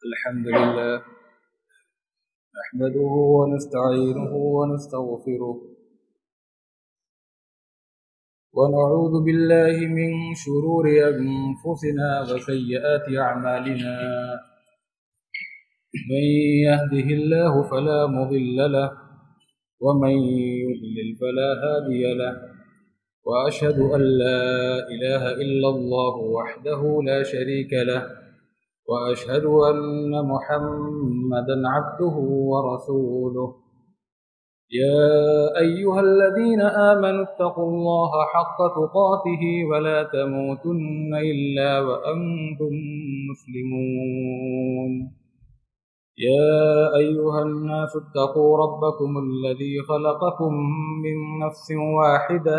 الحمد لله نحمده ونستعينه ونستغفره ونعوذ بالله من شرور أنفسنا وسيئات أعمالنا من يهده الله فلا مضل له ومن يضلل فلا هادي له وأشهد أن لا إله إلا الله وحده لا شريك له وأشهد أن محمدًا عبده ورسوله يا أيها الذين آمنوا اتقوا الله حق تقاته ولا تموتن إلا وأنتم مسلمون يا أيها الناس اتقوا ربكم الذي خلقكم من نفس واحدة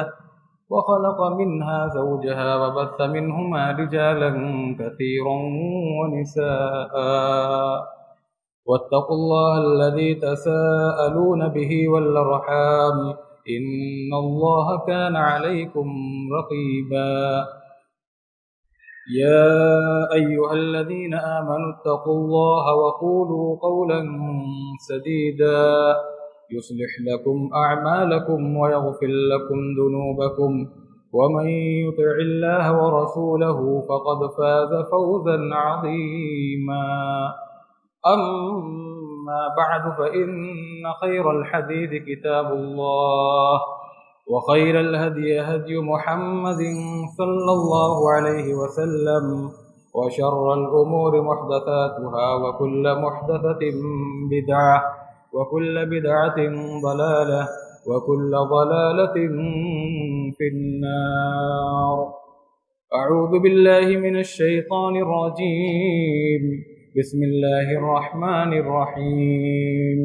وخلق منها زوجها وبث منهما رجالا كثيرا ونساء واتقوا الله الذي تساءلون به والأرحام إن الله كان عليكم رقيبا يا أيها الذين آمنوا اتقوا الله وقولوا قولا سديدا يصلح لكم أعمالكم ويغفر لكم ذنوبكم ومن يطع الله ورسوله فقد فاز فوزا عظيما أما بعد فإن خير الحديث كتاب الله وخير الهدي هدي محمد صلى الله عليه وسلم وشر الأمور محدثاتها وكل محدثة بدعة وكل بدعة ضلالة وكل ضلالة في النار أعوذ بالله من الشيطان الرجيم بسم الله الرحمن الرحيم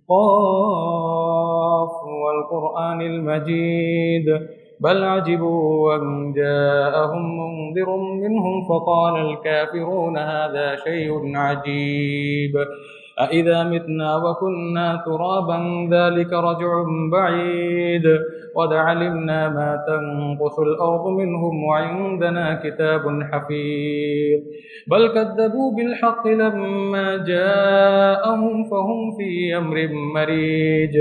قاف والقرآن المجيد بل عجبوا أن جاءهم منذر منهم فقال الكافرون هذا شيء عجيب أإذا متنا وكنا ترابا ذلك رجع بعيد قد علمنا ما تنقص الأرض منهم وعندنا كتاب حفيظ بل كذبوا بالحق لما جاءهم فهم في أمر مريج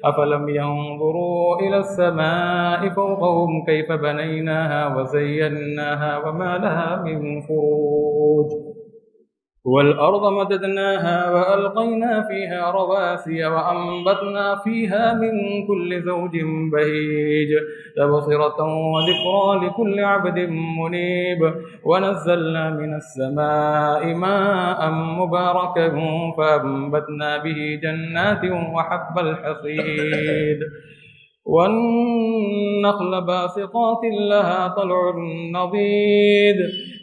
أفلم ينظروا إلى السماء فوقهم كيف بنيناها وزيناها وما لها من فروج والأرض مددناها وألقينا فيها رواسي وأنبتنا فيها من كل زوج بهيج تبصرة وذكرى لكل عبد منيب ونزلنا من السماء ماء مباركا فأنبتنا به جنات وحب الحصيد والنخل باسقات لها طلع نضيد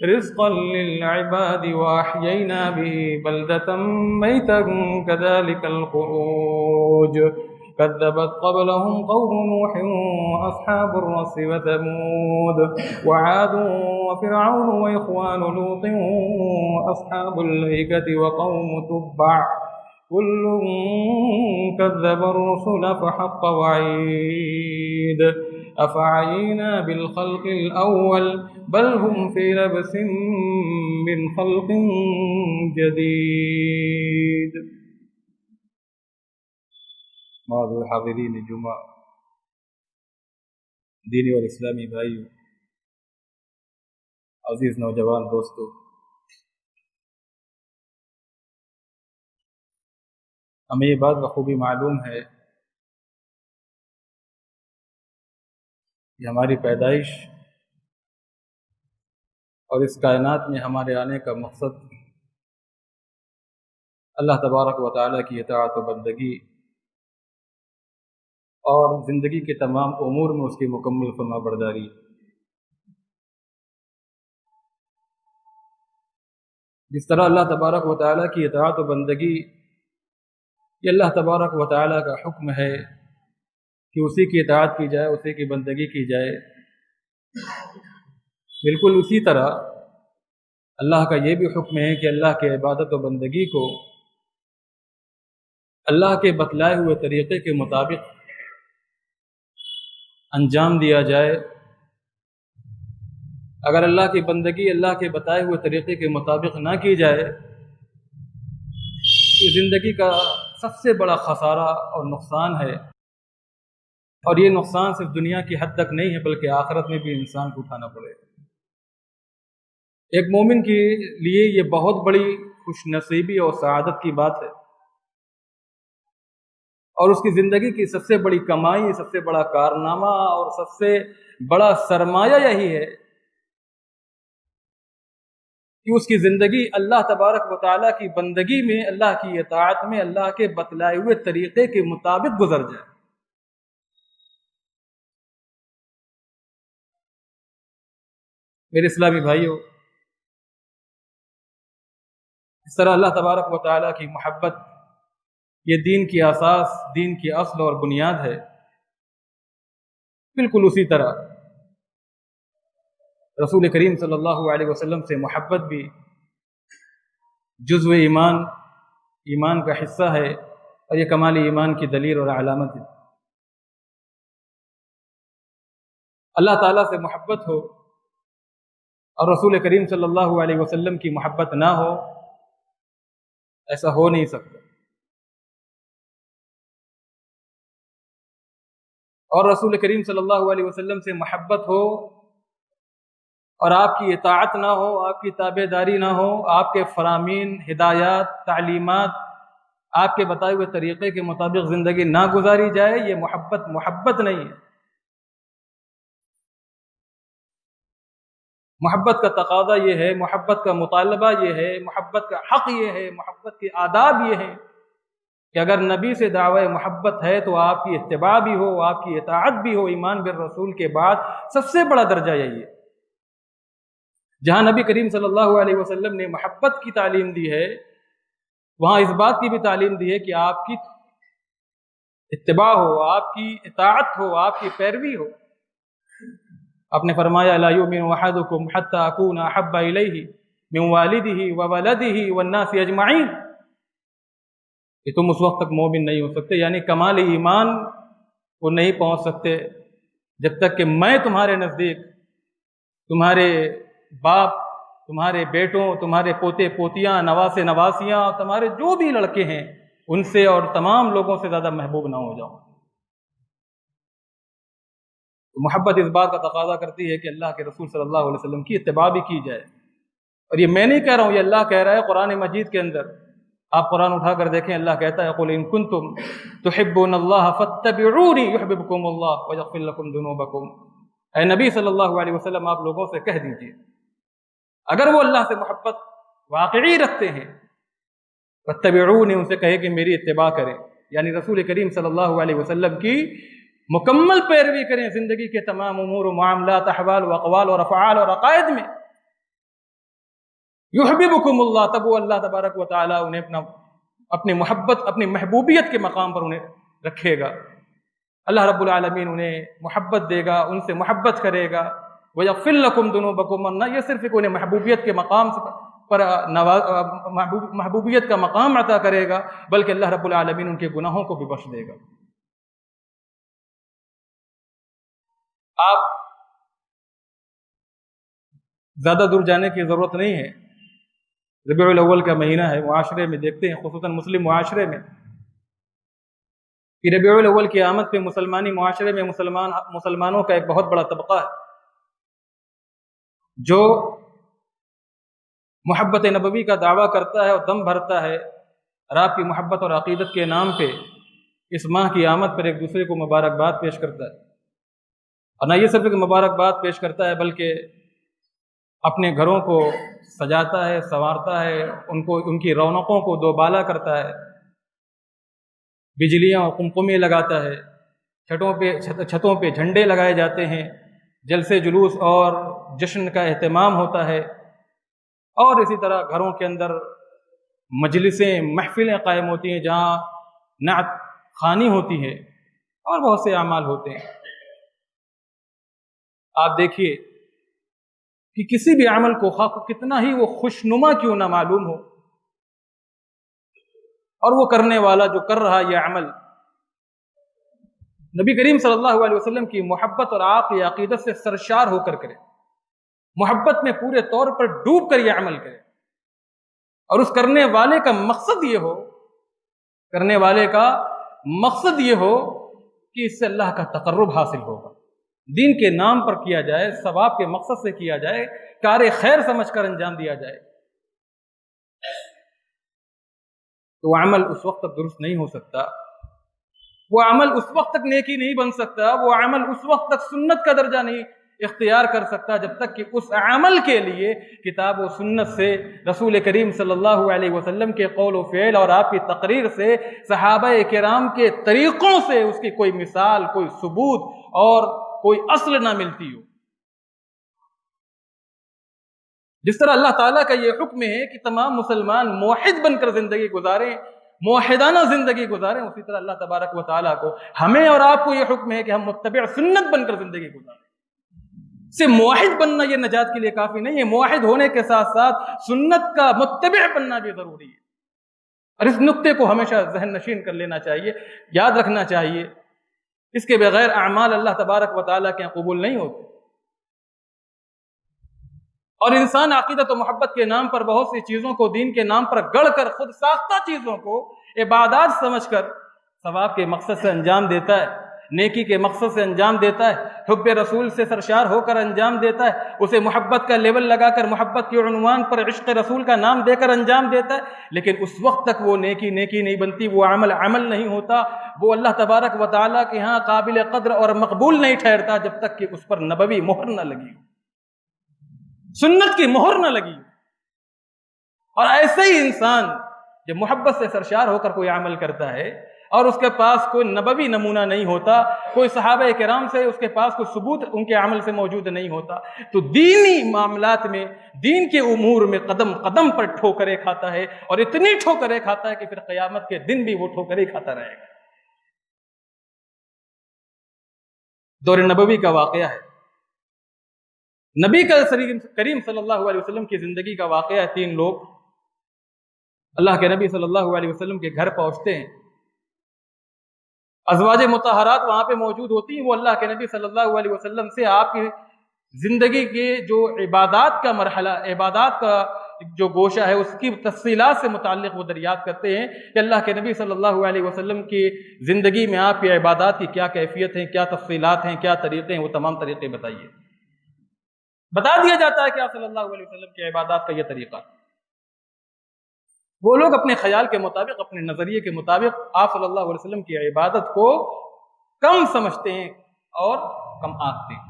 رزقا للعباد وأحيينا به بلدة ميتا كذلك الخروج كذبت قبلهم قوم نوح وأصحاب الرس وثمود وعاد وفرعون وإخوان لوط وأصحاب الأيكة وقوم تبع كل كذب الرسل فحق وعيد أفعينا بالخلق الأول بل هم في لبس من خلق جديد معذور حاضرین جمعہ دینی اور اسلامی بھائیوں عزیز نوجوان دوستو ہمیں یہ بات بخوبی معلوم ہے کہ ہماری پیدائش اور اس کائنات میں ہمارے آنے کا مقصد اللہ تبارک و تعالیٰ کی اطاعت و بندگی اور زندگی کے تمام امور میں اس کی مکمل فرما برداری. جس طرح اللہ تبارک و تعالیٰ کی اطاعت و بندگی یہ اللہ تبارک و تعالیٰ کا حکم ہے کہ اسی کی اطاعت کی جائے، اسی کی بندگی کی جائے، بالکل اسی طرح اللہ کا یہ بھی حکم ہے کہ اللہ کے عبادت و بندگی کو اللہ کے بتلائے ہوئے طریقے کے مطابق انجام دیا جائے. اگر اللہ کی بندگی اللہ کے بتائے ہوئے طریقے کے مطابق نہ کی جائے یہ زندگی کا سب سے بڑا خسارہ اور نقصان ہے، اور یہ نقصان صرف دنیا کی حد تک نہیں ہے بلکہ آخرت میں بھی انسان کو اٹھانا پڑے گا۔ ایک مومن کے لیے یہ بہت بڑی خوش نصیبی اور سعادت کی بات ہے، اور اس کی زندگی کی سب سے بڑی کمائی، سب سے بڑا کارنامہ اور سب سے بڑا سرمایہ یہی ہے کہ اس کی زندگی اللہ تبارک و تعالیٰ کی بندگی میں، اللہ کی اطاعت میں، اللہ کے بتلائے ہوئے طریقے کے مطابق گزر جائے۔ میرے اسلامی بھائیوں، اس طرح اللہ تبارک و تعالیٰ کی محبت یہ دین کی اساس، دین کی اصل اور بنیاد ہے۔ بالکل اسی طرح رسول کریم صلی اللہ علیہ وسلم سے محبت بھی جزو ایمان کا حصہ ہے، اور یہ کمال ایمان کی دلیل اور علامت ہے۔ اللہ تعالیٰ سے محبت ہو اور رسول کریم صلی اللہ علیہ وسلم کی محبت نہ ہو، ایسا ہو نہیں سکتا۔ اور رسول کریم صلی اللہ علیہ وسلم سے محبت ہو اور آپ کی اطاعت نہ ہو، آپ کی تابع داری نہ ہو، آپ کے فرامین، ہدایات، تعلیمات، آپ کے بتائے ہوئے طریقے کے مطابق زندگی نہ گزاری جائے، یہ محبت نہیں ہے۔ محبت کا تقاضا یہ ہے، محبت کا مطالبہ یہ ہے، محبت کا حق یہ ہے، محبت کے آداب یہ ہیں کہ اگر نبی سے دعوی محبت ہے تو آپ کی اتباع بھی ہو، آپ کی اطاعت بھی ہو۔ ایمان بالرسول کے بعد سب سے بڑا درجہ یہی ہے۔ جہاں نبی کریم صلی اللہ علیہ وسلم نے محبت کی تعلیم دی ہے، وہاں اس بات کی بھی تعلیم دی ہے کہ آپ کی اتباع ہو، آپ کی اطاعت ہو، آپ کی پیروی ہو۔ آپ نے فرمایا لا یؤمن احدکم حتی اکون احب الیہ من والدہ وولدہ والناس اجمعین، کہ تم اس وقت تک مومن نہیں ہو سکتے، یعنی کمال ایمان کو نہیں پہنچ سکتے جب تک کہ میں تمہارے نزدیک، تمہارے باپ، تمہارے بیٹوں، تمہارے پوتے پوتیاں، نواسے نواسیاں، تمہارے جو بھی لڑکے ہیں ان سے اور تمام لوگوں سے زیادہ محبوب نہ ہو جاؤں۔ تو محبت اس بات کا تقاضا کرتی ہے کہ اللہ کے رسول صلی اللہ علیہ وسلم کی اتباع بھی کی جائے، اور یہ میں نہیں کہہ رہا ہوں، یہ اللہ کہہ رہا ہے قرآن مجید کے اندر۔ آپ قرآن اٹھا کر دیکھیں، اللہ کہتا ہے قُلْ إِن كُنتُمْ تُحِبُّونَ اللَّهَ فَاتَّبِعُونِي يُحْبِبْكُمُ اللَّهُ وَيَغْفِرْ لَكُمْ ذُنُوبَكُمْ۔ اے نبی صلی اللہ علیہ وسلم، آپ لوگوں سے کہہ دیجئے اگر وہ اللہ سے محبت واقعی رکھتے ہیں، فَاتَّبِعُونِي، ان سے کہے کہ میری اتباع کریں، یعنی رسول کریم صلی اللہ علیہ وسلم کی مکمل پیروی کریں زندگی کے تمام امور و معاملات، احوال و اقوال اور افعال اور عقائد میں۔ یحببکم اللہ، تب وہ اللہ تبارک و تعالیٰ انہیں اپنی محبت، اپنی محبوبیت کے مقام پر انہیں رکھے گا۔ اللہ رب العالمین انہیں محبت دے گا، ان سے محبت کرے گا۔ وَيَغْفِرْ لَكُمْ ذُنُوبَكُمْ، نہ یہ صرف کہ انہیں محبوبیت کے مقام پر محبوبیت کا مقام عطا کرے گا، بلکہ اللہ رب العالمین ان کے گناہوں کو بھی بخش دے گا۔ آپ زیادہ دور جانے کی ضرورت نہیں ہے، ربیع الاول کا مہینہ ہے، معاشرے میں دیکھتے ہیں، خصوصاً مسلم معاشرے میں، کہ ربیع الاول کی آمد پہ مسلمانی معاشرے میں مسلمانوں کا ایک بہت بڑا طبقہ ہے جو محبت نبوی کا دعویٰ کرتا ہے اور دم بھرتا ہے، اور آپ کی محبت اور عقیدت کے نام پہ اس ماہ کی آمد پر ایک دوسرے کو مبارکباد پیش کرتا ہے، اور نہ یہ صرف کہ مبارکباد پیش کرتا ہے بلکہ اپنے گھروں کو سجاتا ہے، سنوارتا ہے، ان کی رونقوں کو دوبالا کرتا ہے، بجلیاں اور قمقمے لگاتا ہے، چھتوں پہ جھنڈے لگائے جاتے ہیں، جلسے جلوس اور جشن کا اہتمام ہوتا ہے، اور اسی طرح گھروں کے اندر مجلسیں، محفلیں قائم ہوتی ہیں جہاں نعت خوانی ہوتی ہے، اور بہت سے اعمال ہوتے ہیں۔ آپ دیکھیے کہ کسی بھی عمل کو خواہ کتنا ہی وہ خوشنما کیوں نہ معلوم ہو، اور وہ کرنے والا جو کر رہا یہ عمل نبی کریم صلی اللہ علیہ وسلم کی محبت اور آپ کی عقیدت سے سرشار ہو کر کرے، محبت میں پورے طور پر ڈوب کر یہ عمل کرے، اور اس کرنے والے کا مقصد یہ ہو کرنے والے کا مقصد یہ ہو کہ اس سے اللہ کا تقرب حاصل ہوگا، دین کے نام پر کیا جائے، ثواب کے مقصد سے کیا جائے، کار خیر سمجھ کر انجام دیا جائے، تو وہ عمل اس وقت تک درست نہیں ہو سکتا، وہ عمل اس وقت تک نیکی نہیں بن سکتا، وہ عمل اس وقت تک سنت کا درجہ نہیں اختیار کر سکتا جب تک کہ اس عمل کے لیے کتاب و سنت سے، رسول کریم صلی اللہ علیہ وسلم کے قول و فعل اور آپ کی تقریر سے، صحابہ کرام کے طریقوں سے اس کی کوئی مثال، کوئی ثبوت اور کوئی اصل نہ ملتی ہو۔ جس طرح اللہ تعالیٰ کا یہ حکم ہے کہ تمام مسلمان موحد بن کر زندگی گزاریں، موحدانہ زندگی گزاریں، اسی طرح اللہ تبارک و تعالیٰ کو، ہمیں اور آپ کو یہ حکم ہے کہ ہم متبع سنت بن کر زندگی گزاریں۔ صرف موحد بننا یہ نجات کے لیے کافی نہیں ہے، موحد ہونے کے ساتھ ساتھ سنت کا متبع بننا بھی ضروری ہے، اور اس نقطے کو ہمیشہ ذہن نشین کر لینا چاہیے، یاد رکھنا چاہیے۔ اس کے بغیر اعمال اللہ تبارک و تعالیٰ کے قبول نہیں ہوتے، اور انسان عقیدت و محبت کے نام پر بہت سی چیزوں کو دین کے نام پر گڑھ کر، خود ساختہ چیزوں کو عبادات سمجھ کر ثواب کے مقصد سے انجام دیتا ہے، نیکی کے مقصد سے انجام دیتا ہے، حب رسول سے سرشار ہو کر انجام دیتا ہے، اسے محبت کا لیول لگا کر محبت کے عنوان پر عشق رسول کا نام دے کر انجام دیتا ہے، لیکن اس وقت تک وہ نیکی نہیں بنتی، وہ عمل نہیں ہوتا، وہ اللہ تبارک و تعالیٰ کے ہاں قابل قدر اور مقبول نہیں ٹھہرتا جب تک کہ اس پر نبوی مہر نہ لگی ہو، سنت کی مہر نہ لگی ہو۔ اور ایسے ہی انسان جب محبت سے سرشار ہو کر کوئی عمل کرتا ہے اور اس کے پاس کوئی نبوی نمونہ نہیں ہوتا، کوئی صحابہ کرام سے اس کے پاس کوئی ثبوت ان کے عمل سے موجود نہیں ہوتا، تو دینی معاملات میں، دین کے امور میں قدم قدم پر ٹھوکریں کھاتا ہے، اور اتنی ٹھوکریں کھاتا ہے کہ پھر قیامت کے دن بھی وہ ٹھوکریں کھاتا رہے گا۔ دور نبوی کا واقعہ ہے، نبی کریم صلی اللہ علیہ وسلم کی زندگی کا واقعہ ہے۔ 3 لوگ اللہ کے نبی صلی اللہ علیہ وسلم کے گھر پہنچتے ہیں، ازواج مطہرات وہاں پہ موجود ہوتی ہیں، وہ اللہ کے نبی صلی اللہ علیہ وسلم سے آپ کی زندگی کے جو عبادات کا مرحلہ، عبادات کا جو گوشہ ہے، اس کی تفصیلات سے متعلق وہ دریافت کرتے ہیں کہ اللہ کے نبی صلی اللہ علیہ وسلم کی زندگی میں آپ کی عبادات کی کیا کیفیت ہیں، کیا تفصیلات ہیں، کیا طریقے ہیں، وہ تمام طریقے بتائیے۔ بتا دیا جاتا ہے کہ آپ صلی اللہ علیہ وسلم کی عبادات کا یہ طریقہ۔ وہ لوگ اپنے خیال کے مطابق، اپنے نظریے کے مطابق آپ صلی اللہ علیہ وسلم کی عبادت کو کم سمجھتے ہیں اور کم آنکتے ہیں۔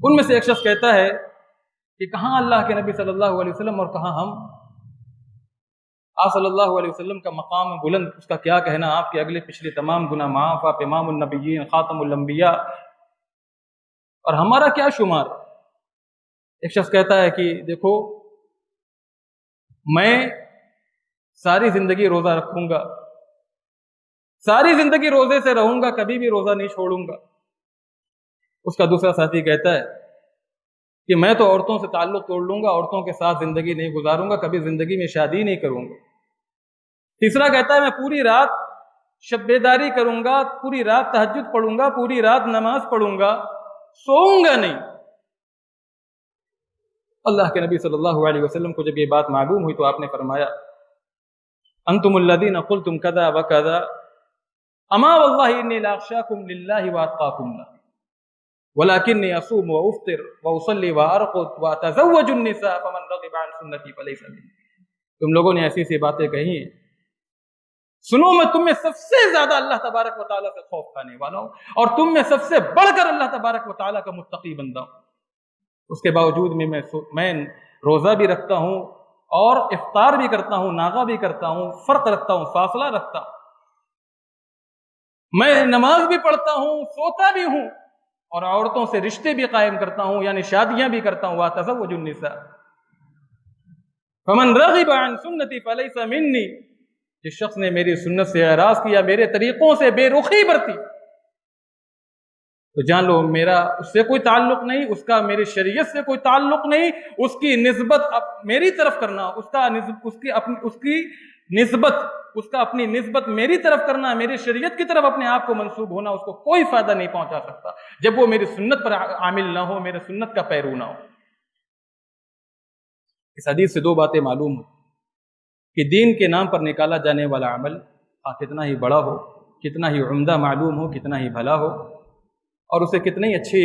ان میں سے ایک شخص کہتا ہے کہ کہاں اللہ کے نبی صلی اللہ علیہ وسلم اور کہاں ہم، آپ صلی اللہ علیہ وسلم کا مقام بلند، اس کا کیا کہنا، آپ کے اگلے پچھلے تمام گناہ معاف، آپ امام النبیین، خاتم الانبیاء، اور ہمارا کیا شمار۔ ایک شخص کہتا ہے کہ دیکھو، میں ساری زندگی روزہ رکھوں گا، ساری زندگی روزے سے رہوں گا، کبھی بھی روزہ نہیں چھوڑوں گا۔ اس کا دوسرا ساتھی کہتا ہے کہ میں تو عورتوں سے تعلق توڑ لوں گا، عورتوں کے ساتھ زندگی نہیں گزاروں گا، کبھی زندگی میں شادی نہیں کروں گا۔ تیسرا کہتا ہے میں پوری رات شب بیداری کروں گا، پوری رات تہجد پڑھوں گا، پوری رات نماز پڑھوں گا، سوؤں گا نہیں۔ اللہ کے نبی صلی اللہ علیہ وسلم کو جب یہ بات معلوم ہوئی تو آپ نے فرمایا انتم الذین قلتم کذا وکذا اما واللہ انی لاخشاکم للہ واتقاکم لہ ولکنی اصوم وافطر واصلی وارقد واتزوج النساء فمن رغب عن سنتی فلیس منی۔ تم لوگوں نے ایسی باتیں کہی ہیں، سنو میں تم میں سب سے زیادہ اللہ تبارک و تعالیٰ سے خوف کھانے والا ہوں، اور تم میں سب سے بڑھ کر اللہ تبارک و تعالیٰ کا متقی بندہ ہوں۔ اس کے باوجود میں روزہ بھی رکھتا ہوں اور افطار بھی کرتا ہوں، ناغہ بھی کرتا ہوں، فرق رکھتا ہوں، فاصلہ رکھتا ہوں، میں نماز بھی پڑھتا ہوں، سوتا بھی ہوں، اور عورتوں سے رشتے بھی قائم کرتا ہوں، یعنی شادیاں بھی کرتا ہوں۔ وَتَزَوَّجُ النِّسَاءَ فَمَنْ رَغِبَ عَنْ سُنَّتِي فَلَيْسَ مِنِّي۔ جس شخص نے میری سنت سے اعراض کیا، میرے طریقوں سے بے رخی برتی، تو جان لو میرا اس سے کوئی تعلق نہیں، اس کا میری شریعت سے کوئی تعلق نہیں، اس کی نسبت میری طرف کرنا، اس کا اپنی نسبت میری طرف کرنا، میری شریعت کی طرف اپنے آپ کو منسوب ہونا، اس کو کوئی فائدہ نہیں پہنچا سکتا جب وہ میری سنت پر عامل نہ ہو، میرے سنت کا پیرو نہ ہو۔ اس حدیث سے 2 باتیں معلوم ہوئی۔ کہ دین کے نام پر نکالا جانے والا عمل کتنا ہی بڑا ہو، کتنا ہی عمدہ معلوم ہو، کتنا ہی بھلا ہو، اور اسے کتنی اچھی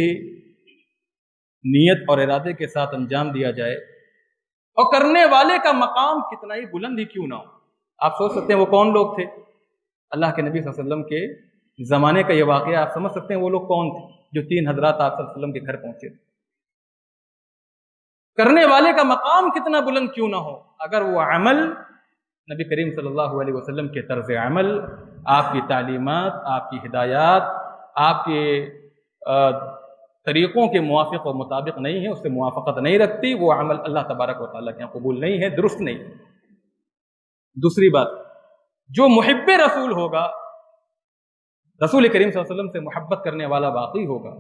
نیت اور ارادے کے ساتھ انجام دیا جائے، اور کرنے والے کا مقام کتنا ہی بلند ہی کیوں نہ ہو۔ آپ سوچ سکتے ہیں وہ کون لوگ تھے؟ اللہ کے نبی صلی اللہ علیہ وسلم کے زمانے کا یہ واقعہ آپ سمجھ سکتے ہیں وہ لوگ کون تھے جو 3 حضرات آپ صلی اللہ علیہ وسلم کے گھر پہنچے تھے۔ کرنے والے کا مقام کتنا بلند کیوں نہ ہو، اگر وہ عمل نبی کریم صلی اللہ علیہ وسلم کے طرز عمل، آپ کی تعلیمات، آپ کی ہدایات، آپ کے طریقوں کے موافق و مطابق نہیں ہے، اس سے موافقت نہیں رکھتی، وہ عمل اللہ تبارک و تعالیٰ کے یہاں قبول نہیں ہے، درست نہیں ہے۔ دوسری بات، جو محب رسول ہوگا، رسول کریم صلی اللہ علیہ وسلم سے محبت کرنے والا واقعی ہوگا،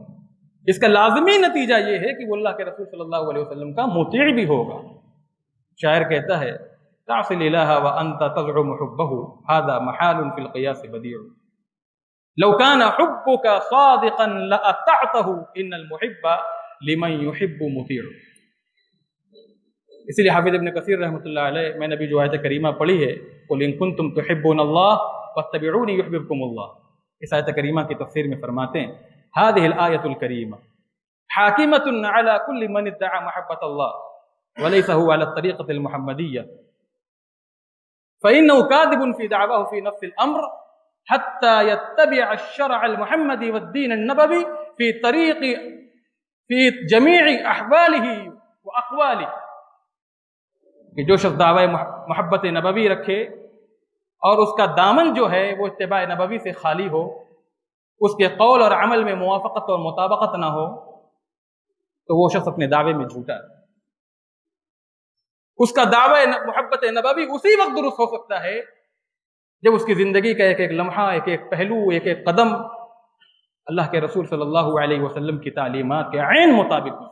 اس کا لازمی نتیجہ یہ ہے کہ وہ اللہ کے رسول صلی اللہ علیہ وسلم کا مطیع بھی ہوگا۔ شاعر کہتا ہے تعصی الالہ وانت تزعم حبہ هذا محال فی القیاس بدیع لو كان حبك صادقا لاطعته ان المحب لمن يحب مطیع۔ اسی لیے حافظ ابن کثیر رحمۃ اللہ علیہ میں نے بھی جو آیت کریمہ پڑھی ہے قل ان کنتم تحبون اللہ فاتبعونی یحببکم اللہ، اس آیت کریمہ کی تفسیر میں فرماتے ہیں هذه الآیۃ الکریمہ حاکمۃ علی کل من ادعى محبۃ اللہ وليس هو على الطریقۃ المحمدیہ فإنه كاذب في دعواه في نفس الأمر حتى يتبع الشرع المحمدي والدين النبوي في طريق في جميع أحواله وأقواله۔ کہ جو شخص دعوی محبت نبوی رکھے اور اس کا دامن جو ہے وہ اتباع نبوی سے خالی ہو، اس کے قول اور عمل میں موافقت اور مطابقت نہ ہو، تو وہ شخص اپنے دعوے میں جھوٹا ہے۔ اس کا دعوی محبت نبوی اسی وقت درست ہو سکتا ہے جب اس کی زندگی کا ایک ایک لمحہ، ایک ایک پہلو، ایک ایک قدم اللہ کے رسول صلی اللہ علیہ وسلم کی تعلیمات کے عین مطابق ہو۔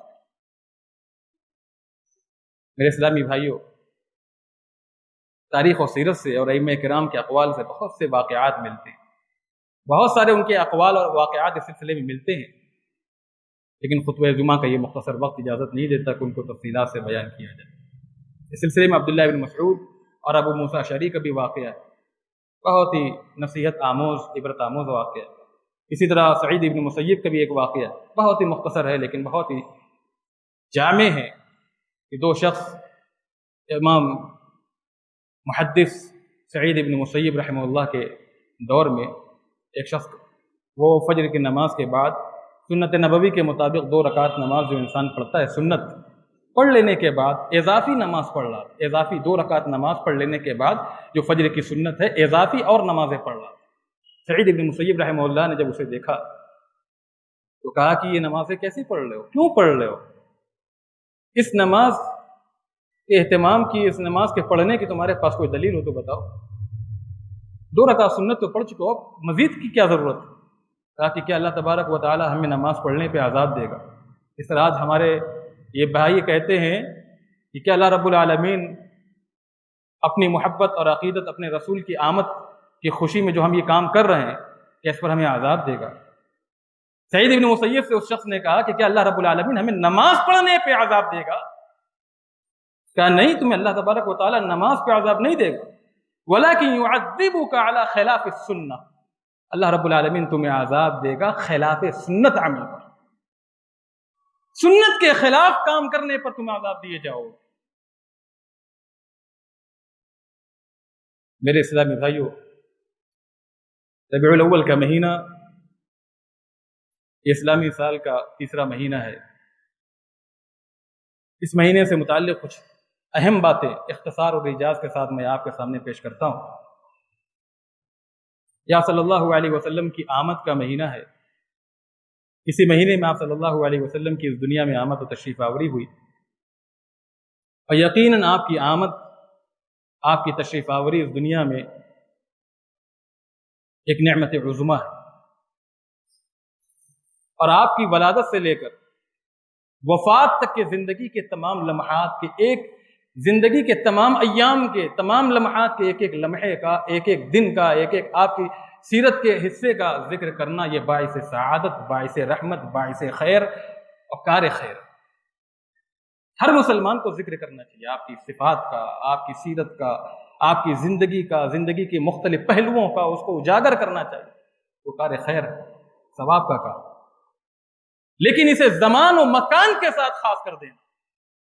میرے اسلامی بھائیوں، تاریخ و سیرت سے اور ائمہ کرام کے اقوال سے بہت سے واقعات ملتے ہیں، بہت سارے ان کے اقوال اور واقعات اس سلسلے میں ملتے ہیں، لیکن خطبہ جمعہ کا یہ مختصر وقت اجازت نہیں دیتا کہ ان کو تفصیلات سے بیان کیا جائے۔ اس سلسلے میں عبداللہ بن مسعود اور ابو موسیٰ اشعری کا بھی واقعہ ہے، بہت ہی نصیحت آموز، عبرت آموز واقعہ ہے۔ اسی طرح سعید بن مسیب کا بھی ایک واقعہ ہے، بہت ہی مختصر ہے لیکن بہت ہی جامع ہے، کہ 2 شخص، امام محدث سعید بن مسیب رحمہ اللہ کے دور میں ایک شخص، وہ فجر کی نماز کے بعد سنت نبوی کے مطابق 2 رکعت نماز جو انسان پڑھتا ہے سنت، پڑھ لینے کے بعد اضافی نماز پڑھ رہا، اضافی 2 رکعت نماز پڑھ لینے کے بعد جو فجر کی سنت ہے اضافی اور نمازیں پڑھ رہا۔ سعید بن مسیب رحمہ اللہ نے جب اسے دیکھا تو کہا کہ یہ نمازیں کیسی پڑھ رہے ہو، کیوں پڑھ رہے ہو؟ اس نماز کے اہتمام کی، اس نماز کے پڑھنے کی تمہارے پاس کوئی دلیل ہو تو بتاؤ، 2 رکعت سنت تو پڑھ چکے ہو، مزید کی کیا ضرورت ہے؟ کہا کہ کیا اللہ تبارک و تعالی ہمیں نماز پڑھنے پہ عذاب دے گا؟ اس طرح آج ہمارے یہ بھائی کہتے ہیں کہ کیا اللہ رب العالمین اپنی محبت اور عقیدت اپنے رسول کی آمد کی خوشی میں جو ہم یہ کام کر رہے ہیں، کیا اس پر ہمیں عذاب دے گا؟ سعید بن مسیب سے اس شخص نے کہا کہ کیا اللہ رب العالمین ہمیں نماز پڑھنے پہ عذاب دے گا؟ کہا نہیں، تمہیں اللہ تبارک و تعالی نماز پہ عذاب نہیں دے گا، وَلَكِنْ يُعَذِّبُكَ عَلَى خِلَافِ السُّنَّةِ، اللہ رب العالمین تمہیں عذاب دے گا خلاف سنت عمل پر، سنت کے خلاف کام کرنے پر تمہیں عذاب دیے جاؤ۔ میرے اسلامی بھائیوں، ربیع الاول کا مہینہ اسلامی سال کا 3را مہینہ ہے۔ اس مہینے سے متعلق کچھ اہم باتیں اختصار اور ایجاز کے ساتھ میں آپ کے سامنے پیش کرتا ہوں۔ یا صلی اللہ علیہ وسلم کی آمد کا مہینہ ہے، اسی مہینے میں آپ صلی اللہ علیہ وسلم کی اس دنیا میں آمد و تشریف آوری ہوئی، اور یقیناً آپ کی آمد، آپ کی تشریف آوری اس دنیا میں ایک نعمت عظمیٰ ہے، اور آپ کی ولادت سے لے کر وفات تک کے زندگی کے تمام لمحات کے، ایک زندگی کے تمام ایام کے تمام لمحات کے ایک ایک لمحے کا، ایک ایک دن کا، ایک ایک آپ کی سیرت کے حصے کا ذکر کرنا، یہ باعث سعادت، باعث رحمت، باعث خیر اور کار خیر۔ ہر مسلمان کو ذکر کرنا چاہیے آپ کی صفات کا، آپ کی سیرت کا، آپ کی زندگی کے مختلف پہلوؤں کا اس کو اجاگر کرنا چاہیے، وہ کار خیر ثواب کا کام، لیکن اسے زمان و مکان کے ساتھ خاص کر دینا،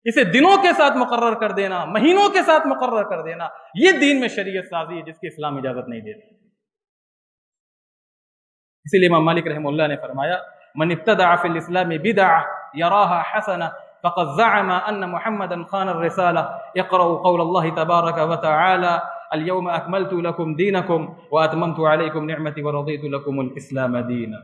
اسے دنوں کے ساتھ مقرر کر دینا، مہینوں کے ساتھ مقرر کر دینا، یہ دین میں شریعت سازی ہے جس کی اسلام اجازت نہیں دیتا۔ اسی لیے امام مالک رحمہ اللہ نے فرمایا من ابتدع فی الاسلام بدعہ یراها حسنہ فقد زعم ان محمدا خان الرسالہ اقرأوا قول اللہ تبارک وتعالی اليوم اکملت لکم دینکم واتممت علیکم نعمتی ورضیت لکم الاسلام دینا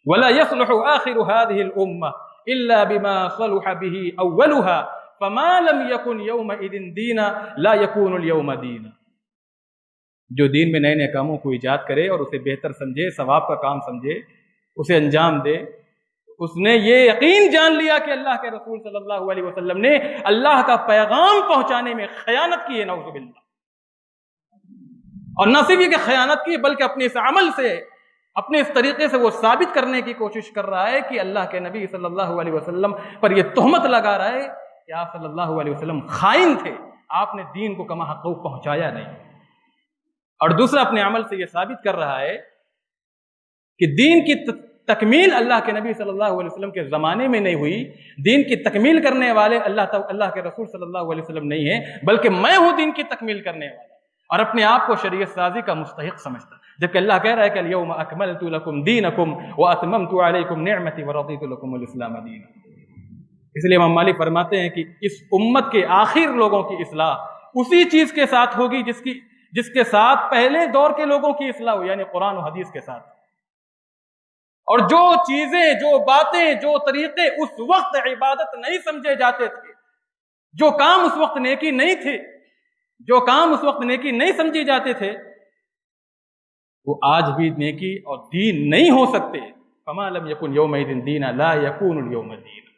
ولا يصلح آخر هذه الامہ الا بما صلح به اولها فما لم يكن يومئذ دینا لا يكون اليوم دینا۔ جو دین میں نئے نئے کاموں کو ایجاد کرے اور اسے بہتر سمجھے، ثواب کا کام سمجھے، اسے انجام دے، اس نے یہ یقین جان لیا کہ اللہ کے رسول صلی اللہ علیہ وسلم نے اللہ کا پیغام پہنچانے میں خیانت کی ہے، نعوذ باللہ۔ اور نہ صرف یہ کہ خیانت کی، بلکہ اپنے اس عمل سے، اپنے اس طریقے سے وہ ثابت کرنے کی کوشش کر رہا ہے کہ اللہ کے نبی صلی اللہ علیہ وسلم پر یہ تہمت لگا رہا ہے کہ آپ صلی اللہ علیہ وسلم خائن تھے، آپ نے دین کو کما حق پہنچایا نہیں۔ اور دوسرا اپنے عمل سے یہ ثابت کر رہا ہے کہ دین کی تکمیل اللہ کے نبی صلی اللہ علیہ وسلم کے زمانے میں نہیں ہوئی، دین کی تکمیل کرنے والے اللہ کے رسول صلی اللہ علیہ وسلم نہیں ہیں، بلکہ میں ہوں دین کی تکمیل کرنے والا، اور اپنے آپ کو شریعت سازی کا مستحق سمجھتا، جبکہ اللہ کہہ رہا ہے کہ الیوم اکملت لکم دینکم واتممت علیکم نعمتی ورضیت لکم الاسلام دینا۔ اس لیے امام مالک فرماتے ہیں کہ اس امت کے آخر لوگوں کی اصلاح اسی چیز کے ساتھ ہوگی جس کے ساتھ پہلے دور کے لوگوں کی اصلاح ہوئی، یعنی قرآن و حدیث کے ساتھ۔ اور جو چیزیں، جو باتیں، جو طریقے اس وقت عبادت نہیں سمجھے جاتے تھے، جو کام اس وقت نیکی نہیں تھے، جو کام اس وقت نیکی نہیں سمجھے جاتے تھے، وہ آج بھی نیکی اور دین نہیں ہو سکتے۔ فما لم یکن یومئذ دینا لا یکون اليوم دینا۔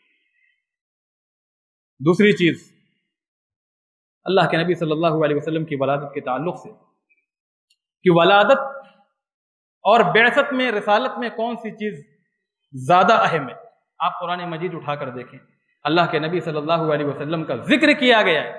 دوسری چیز اللہ کے نبی صلی اللہ علیہ وسلم کی ولادت کے تعلق سے کہ ولادت اور بعثت میں، رسالت میں کون سی چیز زیادہ اہم ہے؟ آپ قرآن مجید اٹھا کر دیکھیں، اللہ کے نبی صلی اللہ علیہ وسلم کا ذکر کیا گیا ہے،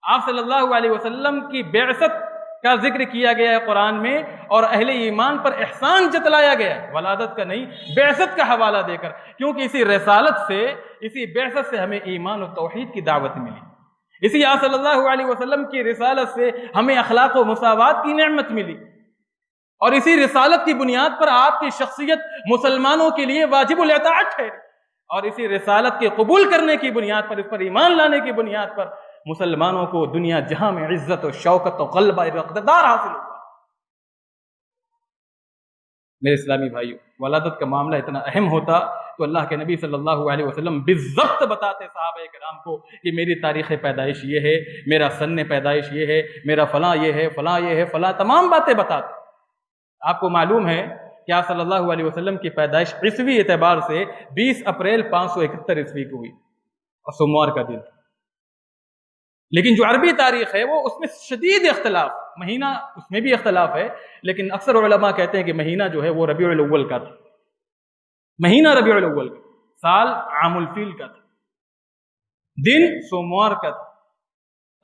آپ صلی اللہ علیہ وسلم کی بعثت کا ذکر کیا گیا ہے قرآن میں، اور اہل ایمان پر احسان جتلایا گیا ہے، ولادت کا نہیں، بعثت کا حوالہ دے کر، کیونکہ اسی رسالت سے، اسی بعثت سے ہمیں ایمان و توحید کی دعوت ملی، اسی آپ صلی اللہ علیہ وسلم کی رسالت سے ہمیں اخلاق و مساوات کی نعمت ملی، اور اسی رسالت کی بنیاد پر آپ کی شخصیت مسلمانوں کے لیے واجب الاطاعت ہے، اور اسی رسالت کے قبول کرنے کی بنیاد پر، اس پر ایمان لانے کی بنیاد پر مسلمانوں کو دنیا جہاں میں عزت و شوکت و غلبہ و اقتدار حاصل ہوا۔ میرے اسلامی بھائیو، ولادت کا معاملہ اتنا اہم ہوتا تو اللہ کے نبی صلی اللہ علیہ وسلم بالضبط بتاتے صحابہ کرام کو کہ میری تاریخ پیدائش یہ ہے، میرا سن پیدائش یہ ہے، میرا فلاں یہ ہے، فلاں یہ ہے، فلاں تمام باتیں بتاتے۔ آپ کو معلوم ہے کہ آپ صلی اللہ علیہ وسلم کی پیدائش عیسوی اعتبار سے 20 اپریل 571 عیسوی کو ہوئی، اور سوموار کا دن، لیکن جو عربی تاریخ ہے وہ اس میں شدید اختلاف، مہینہ اس میں بھی اختلاف ہے، لیکن اکثر علماء کہتے ہیں کہ مہینہ جو ہے وہ ربیع الاول کا تھا، مہینہ ربیع الاول کا، سال عام الفیل کا تھا، دن سوموار کا تھا،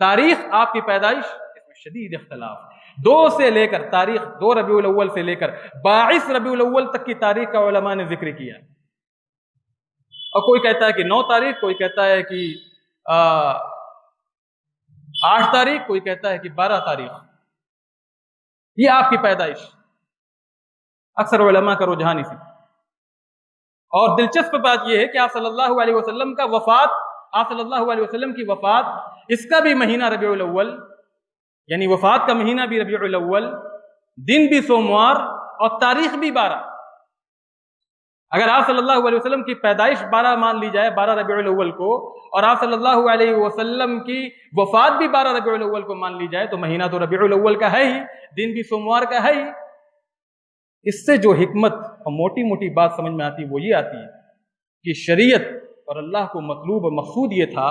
تاریخ آپ کی پیدائش اس میں شدید اختلاف، 2 سے لے کر تاریخ 2 ربیع الاول سے لے کر 22 ربیع الاول تک کی تاریخ کا علماء نے ذکر کیا، اور کوئی کہتا ہے کہ 9 تاریخ، کوئی کہتا ہے کہ 8 تاریخ، کوئی کہتا ہے کہ 12 تاریخ، یہ آپ کی پیدائش، اکثر علماء کا رجحان اسی۔ اور دلچسپ بات یہ ہے کہ آپ صلی اللہ علیہ وسلم کا وفات، آپ صلی اللہ علیہ وسلم کی وفات، اس کا بھی مہینہ ربیع الاول، یعنی وفات کا مہینہ بھی ربیع الاول، دن بھی سوموار، اور تاریخ بھی 12۔ اگر آپ صلی اللہ علیہ وسلم کی پیدائش 12 مان لی جائے، 12 ربیع الاول کو، اور آپ صلی اللہ علیہ وسلم کی وفات بھی 12 ربیع الاول کو مان لی جائے، تو مہینہ تو ربیع الاول کا ہے ہی، دن بھی سوموار کا ہے ہی۔ اس سے جو حکمت اور موٹی موٹی بات سمجھ میں آتی ہے وہ یہ آتی ہے کہ شریعت اور اللہ کو مطلوب اور مقصود یہ تھا،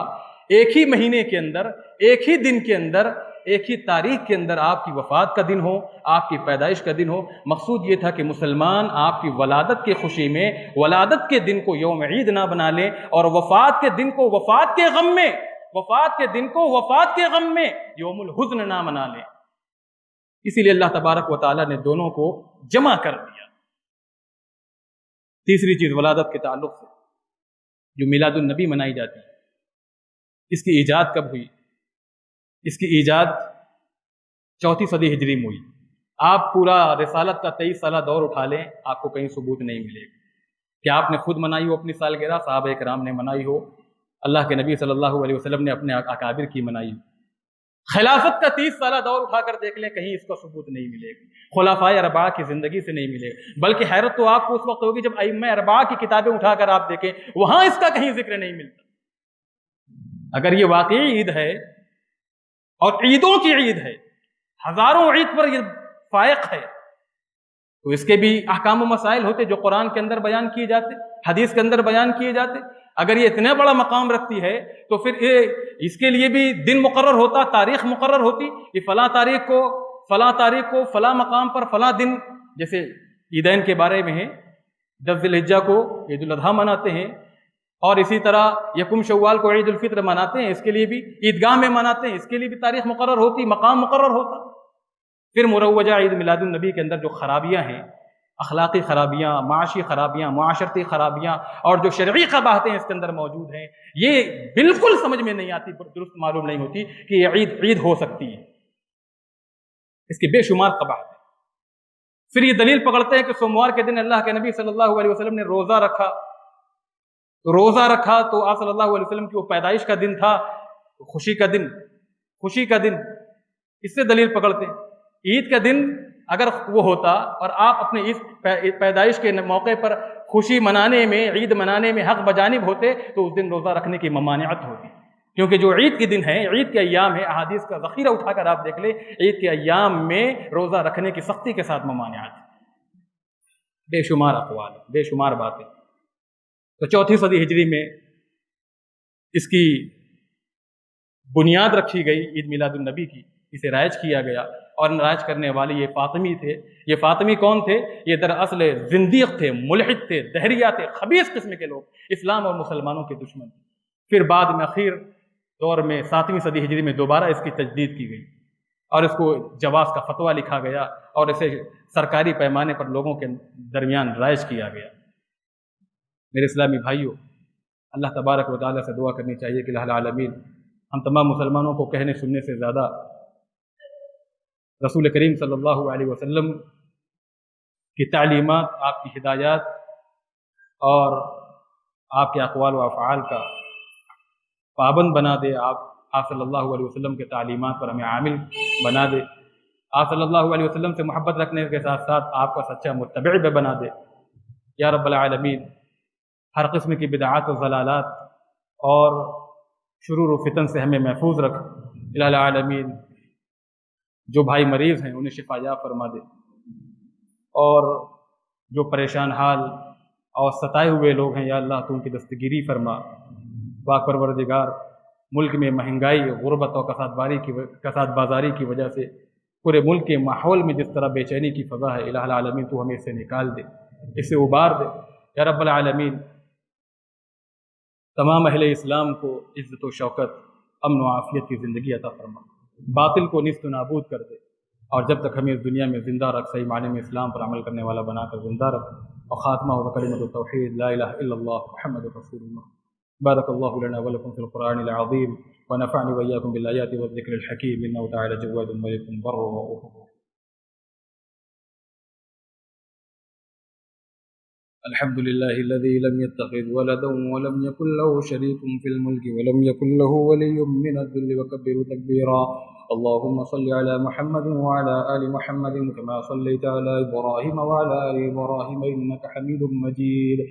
ایک ہی مہینے کے اندر، ایک ہی دن کے اندر، ایک ہی تاریخ کے اندر آپ کی وفات کا دن ہو، آپ کی پیدائش کا دن ہو۔ مقصود یہ تھا کہ مسلمان آپ کی ولادت کی خوشی میں ولادت کے دن کو یوم عید نہ بنا لیں، اور وفات کے دن کو وفات کے غم میں وفات کے دن کو وفات کے غم میں یوم الحزن نہ منا لیں۔ اسی لیے اللہ تبارک و تعالیٰ نے دونوں کو جمع کر دیا۔ تیسری چیز ولادت کے تعلق سے جو میلاد النبی منائی جاتی ہے، اس کی ایجاد کب ہوئی؟ اس کی ایجاد 4 صدی ہجری میں ہوئی۔ آپ پورا رسالت کا 23 سالہ دور اٹھا لیں، آپ کو کہیں ثبوت نہیں ملے گا کہ آپ نے خود منائی ہو اپنی سالگرہ، صحابہ کرام نے منائی ہو، اللہ کے نبی صلی اللہ علیہ وسلم نے اپنے اکابر کی منائی ہو۔ خلافت کا 30 سالہ دور اٹھا کر دیکھ لیں، کہیں اس کا ثبوت نہیں ملے گا، خلفائے اربعہ کی زندگی سے نہیں ملے گا۔ بلکہ حیرت تو آپ کو اس وقت ہوگی جب ائمہ اربعہ کی کتابیں اٹھا کر آپ دیکھیں، وہاں اس کا کہیں ذکر نہیں ملتا۔ اگر یہ واقعی عید ہے اور عیدوں کی عید ہے، ہزاروں عید پر یہ فائق ہے، تو اس کے بھی احکام و مسائل ہوتے جو قرآن کے اندر بیان کیے جاتے، حدیث کے اندر بیان کیے جاتے۔ اگر یہ اتنا بڑا مقام رکھتی ہے تو پھر اس کے لیے بھی دن مقرر ہوتا، تاریخ مقرر ہوتی کہ فلاں تاریخ کو فلاں مقام پر فلاں دن، جیسے عیدین کے بارے میں ہے 10 ذی الحجہ کو عید الاضحیٰ مناتے ہیں، اور اسی طرح یکم شوال کو عید الفطر مناتے ہیں، اس کے لیے بھی عیدگاہ میں مناتے ہیں، اس کے لیے بھی تاریخ مقرر ہوتی، مقام مقرر ہوتا۔ پھر مروجہ عید میلاد النبی کے اندر جو خرابیاں ہیں، اخلاقی خرابیاں، معاشی خرابیاں، معاشرتی خرابیاں اور جو شرعی قباحتیں اس کے اندر موجود ہیں، یہ بالکل سمجھ میں نہیں آتی، درست معلوم نہیں ہوتی کہ یہ عید ہو سکتی ہے۔ اس کی بے شمار قباحتیں۔ پھر یہ دلیل پکڑتے ہیں کہ سوموار کے دن اللہ کے نبی صلی اللہ علیہ وسلم نے روزہ رکھا تو آپ صلی اللہ علیہ وسلم کی وہ پیدائش کا دن تھا، خوشی کا دن، اس سے دلیل پکڑتے ہیں۔ عید کا دن اگر وہ ہوتا اور آپ اپنے اس پیدائش کے موقع پر خوشی منانے میں، عید منانے میں حق بجانب ہوتے تو اس دن روزہ رکھنے کی ممانعت ہوتی، کیونکہ جو عید کے دن ہے، عید کے ایام ہے، احادیث کا ذخیرہ اٹھا کر آپ دیکھ لیں، عید کے ایام میں روزہ رکھنے کی سختی کے ساتھ ممانعت، بے شمار اقوال، بے شمار باتیں۔ تو 4 صدی ہجری میں اس کی بنیاد رکھی گئی عید میلاد النبی کی، اسے رائج کیا گیا، اور رائج کرنے والے یہ فاطمی تھے۔ یہ فاطمی کون تھے؟ یہ دراصل زندیق تھے، ملحد تھے، دہریہ تھے، خبیث قسم کے لوگ، اسلام اور مسلمانوں کے دشمن تھے۔ پھر بعد میں اخیر دور میں 7ویں صدی ہجری میں دوبارہ اس کی تجدید کی گئی اور اس کو جواز کا فتویٰ لکھا گیا اور اسے سرکاری پیمانے پر لوگوں کے درمیان رائج کیا گیا۔ میرے اسلامی بھائیوں، اللہ تبارک و تعالیٰ سے دعا کرنی چاہیے کہ الہ العالمین ہم تمام مسلمانوں کو کہنے سننے سے زیادہ رسول کریم صلی اللہ علیہ وسلم کی تعلیمات، آپ کی ہدایات اور آپ کے اقوال و افعال کا پابند بنا دے۔ آپ صلی اللہ علیہ وسلم کے تعلیمات پر ہمیں عامل بنا دے۔ آپ صلی اللہ علیہ وسلم سے محبت رکھنے کے ساتھ ساتھ آپ کا سچا متبع بھی بنا دے۔ یا رب العالمین، ہر قسم کی بدعات و ضلالات اور شرور و فتن سے ہمیں محفوظ رکھ۔ الہ العالمین، جو بھائی مریض ہیں انہیں شفا یاب فرما دے، اور جو پریشان حال اور ستائے ہوئے لوگ ہیں یا اللہ تو ان کی دستگیری فرما۔ پاک پروردگار، ملک میں مہنگائی، غربت اور کساد بازاری کی وجہ سے پورے ملک کے ماحول میں جس طرح بے چینی کی فضا ہے، الہ العالمین تو ہمیں اس سے نکال دے، اس سے ابار دے۔ یا رب العالمین، تمام اہل اسلام کو عزت و شوکت، امن و عافیت کی زندگی عطا فرما، باطل کو نیست و نابود کر دے، اور جب تک ہمیں اس دنیا میں زندہ رکھ، صحیح معنی میں اسلام پر عمل کرنے والا بنا کر زندہ رکھ، اور خاتمہ ہو کلمۃ التوحید لا الہ الا اللہ محمد رسول اللہ۔ بارک اللہ لنا ولکم فی القرآن العظیم، ونفعنی وإياکم بالآیات والذکر الحکیم، انہ تعالی جواد ملک بر رؤوف رحیم۔ الحمد لله الذي لم يتخذ ولدا ولم يكن له شريك في الملك ولم يكن له ولي من الذل وكبره تكبيرا۔ اللهم صل على محمد وعلى آل محمد كما صليت على إبراهيم وعلى آل إبراهيم إنك حميد مجيد۔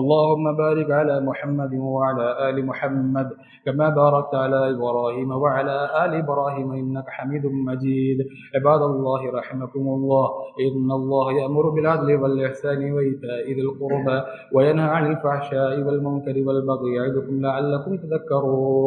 اللهم بارك على محمد وعلى آل محمد كما باركت على إبراهيم وعلى آل إبراهيم إنك حميد مجيد۔ عباد الله رحمكم الله، إن الله يأمر بالعدل والإحسان وإيتاء ذي القربى وينهى عن الفحشاء والمنكر والبغي يعظكم لعلكم تذكرون۔